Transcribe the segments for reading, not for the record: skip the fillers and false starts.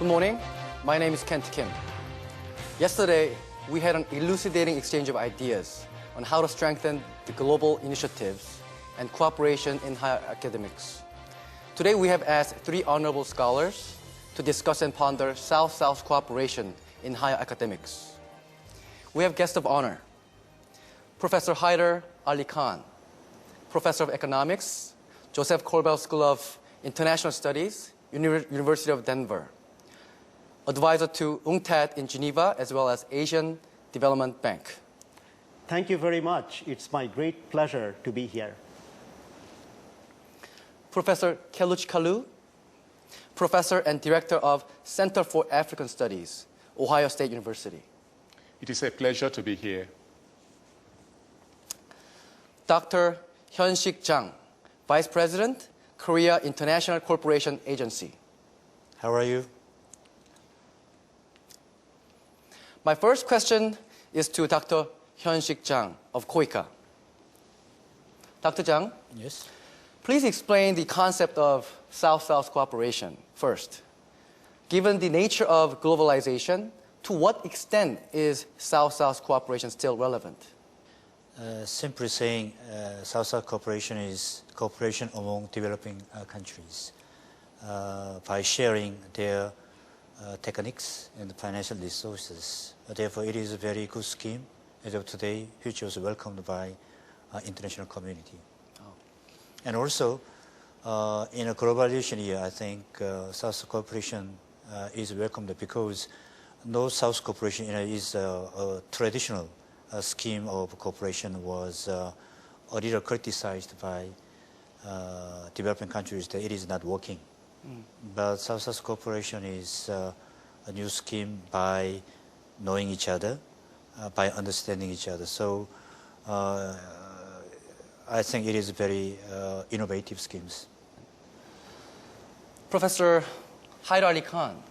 Good morning. My name is Kent Kim. Yesterday, we had an elucidating exchange of ideas on how to strengthen the global initiatives and cooperation in higher academics. Today, we have asked three honorable scholars to discuss and ponder South-South cooperation in higher academics. We have guest of honor, Professor Haider Ali Khan, Professor of Economics, Joseph Korbel School of International Studies, University of Denver, advisor to UNCTAD in Geneva, as well as Asian Development Bank. Thank you very much. It's my great pleasure to be here. Professor Keluch Kalu, Professor and Director of Center for African Studies, Ohio State University. It is a pleasure to be here. Dr. Hyun-Sik Jang, Vice President, Korea International Corporation Agency. How are you? My first question is to Dr. Hyun-Sik Jang of KOICA. Dr. Jang, Yes. please explain the concept of South-South cooperation first. Given the nature of globalization, to what extent is South-South cooperation still relevant? Simply saying, South-South cooperation is cooperation among developing countries by sharing their techniques and financial resources. Therefore, it is a very good scheme. As of today, which was welcomed by international community. Oh. And also, in a globalization year, I think South cooperation is welcomed because North-South cooperation is a traditional scheme of cooperation was a little criticized by developing countries that it is not working. But South-South cooperation is a new scheme by knowing each other, by understanding each other. So I think it is very innovative schemes. Professor Haider Ali Khan,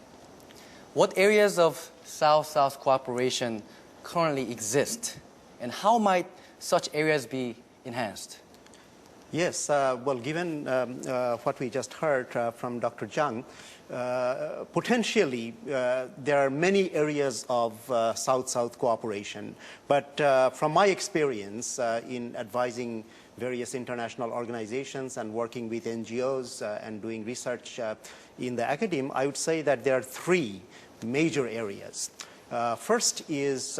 what areas of South-South cooperation currently exist, and how might such areas be enhanced? Yes, well, given what we just heard from Dr. Jang, potentially there are many areas of South-South cooperation. But from my experience in advising various international organizations and working with NGOs and doing research in the academe, I would say that there are three major areas. First is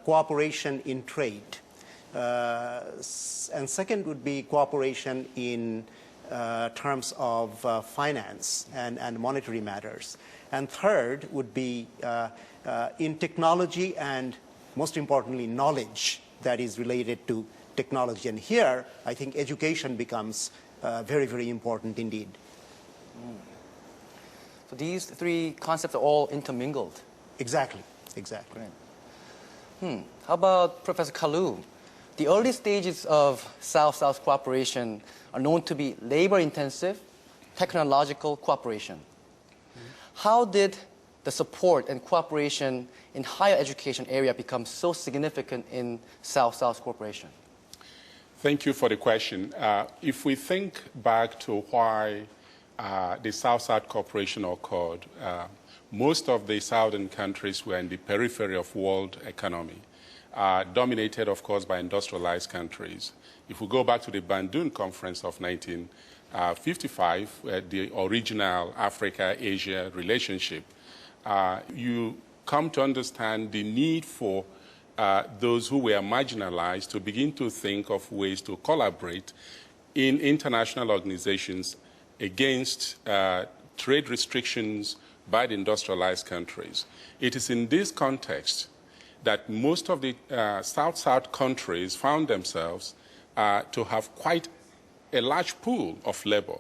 cooperation in trade. And second would be cooperation in terms of finance and monetary matters. And third would be in technology and, most importantly, knowledge that is related to technology. And here, I think education becomes very, very important indeed. So these three concepts are all intermingled. Exactly, exactly. Great. How about Professor Kalu? The early stages of South-South cooperation are known to be labor-intensive, technological cooperation. How did the support and cooperation in higher education area become so significant in South-South cooperation? Thank you for the question. If we think back to why the South-South cooperation occurred, most of the southern countries were in the periphery of world economy, dominated, of course, by industrialized countries. If we go back to the Bandung Conference of 1955, the original Africa-Asia relationship, you come to understand the need for those who were marginalized to begin to think of ways to collaborate in international organizations against trade restrictions by the industrialized countries. It is in this context that most of the South-South countries found themselves to have quite a large pool of labor,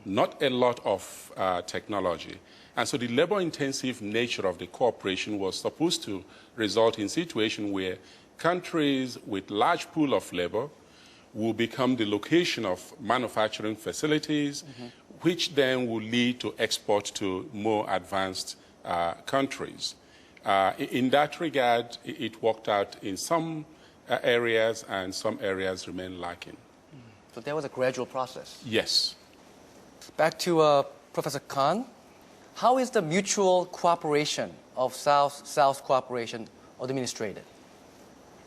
not a lot of technology. And so the labor-intensive nature of the cooperation was supposed to result in a situation where countries with large pool of labor will become the location of manufacturing facilities, which then will lead to export to more advanced countries. In that regard, it worked out in some areas, and some areas remain lacking. So there was a gradual process. Yes. Back to Professor Khan. How is the mutual cooperation of South-South cooperation administrated?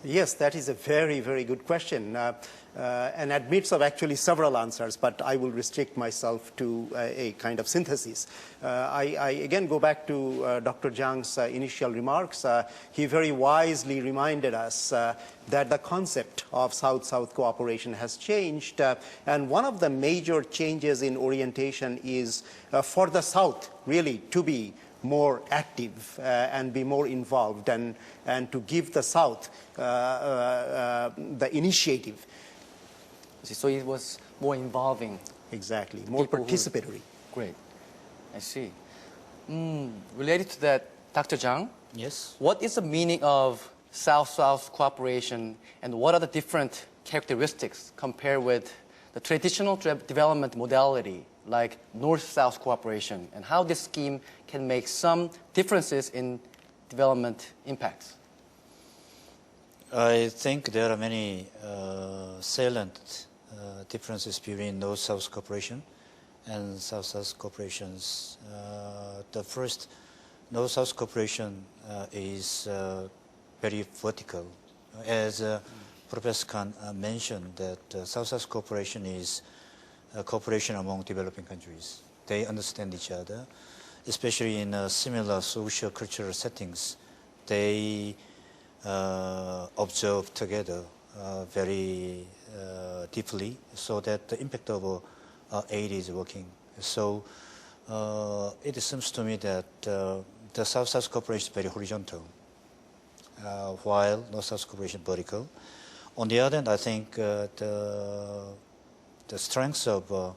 Yes, that is a very, very good question, and admits of actually several answers, but I will restrict myself to a kind of synthesis. I again go back to Dr. Zhang's initial remarks. He very wisely reminded us that the concept of South-South cooperation has changed, and one of the major changes in orientation is for the South really to be more active and be more involved and to give the South the initiative. So it was more involving. Exactly, more participatory. Great, I see. Related to that, Dr. Zhang, Yes. what is the meaning of South-South cooperation and what are the different characteristics compared with the traditional development modality like North-South cooperation, and how this scheme can make some differences in development impacts? I think there are many salient differences between North-South cooperation and South-South cooperations. The first, North-South cooperation is very vertical. As Professor Khan mentioned, that South-South cooperation is cooperation among developing countries. They understand each other, especially in similar social cultural settings. They observe together very deeply, so that the impact of aid is working. So it seems to me that the South-South cooperation is very horizontal, while North-South cooperation is vertical. On the other hand, I think the strength of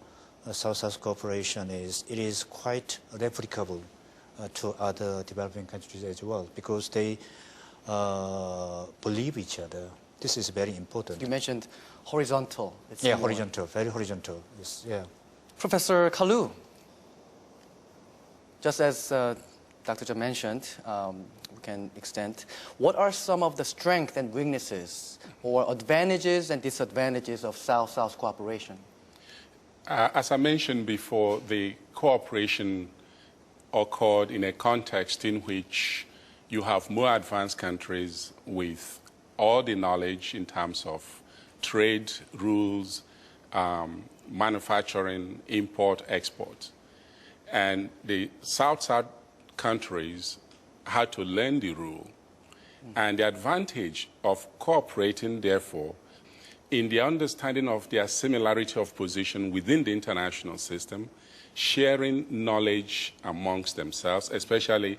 South-South cooperation is it is quite replicable to other developing countries as well, because they believe each other. This is very important. You mentioned horizontal. Yeah, horizontal, very horizontal. Yes, yeah. Professor Kalu, just as Dr. Zhang mentioned, we can extend, what are some of the strengths and weaknesses or advantages and disadvantages of South-South cooperation? As I mentioned before, the cooperation occurred in a context in which you have more advanced countries with all the knowledge in terms of trade, rules, manufacturing, import, export. And the South-South countries had to learn the rule. And the advantage of cooperating, therefore, in the understanding of their similarity of position within the international system, sharing knowledge amongst themselves, especially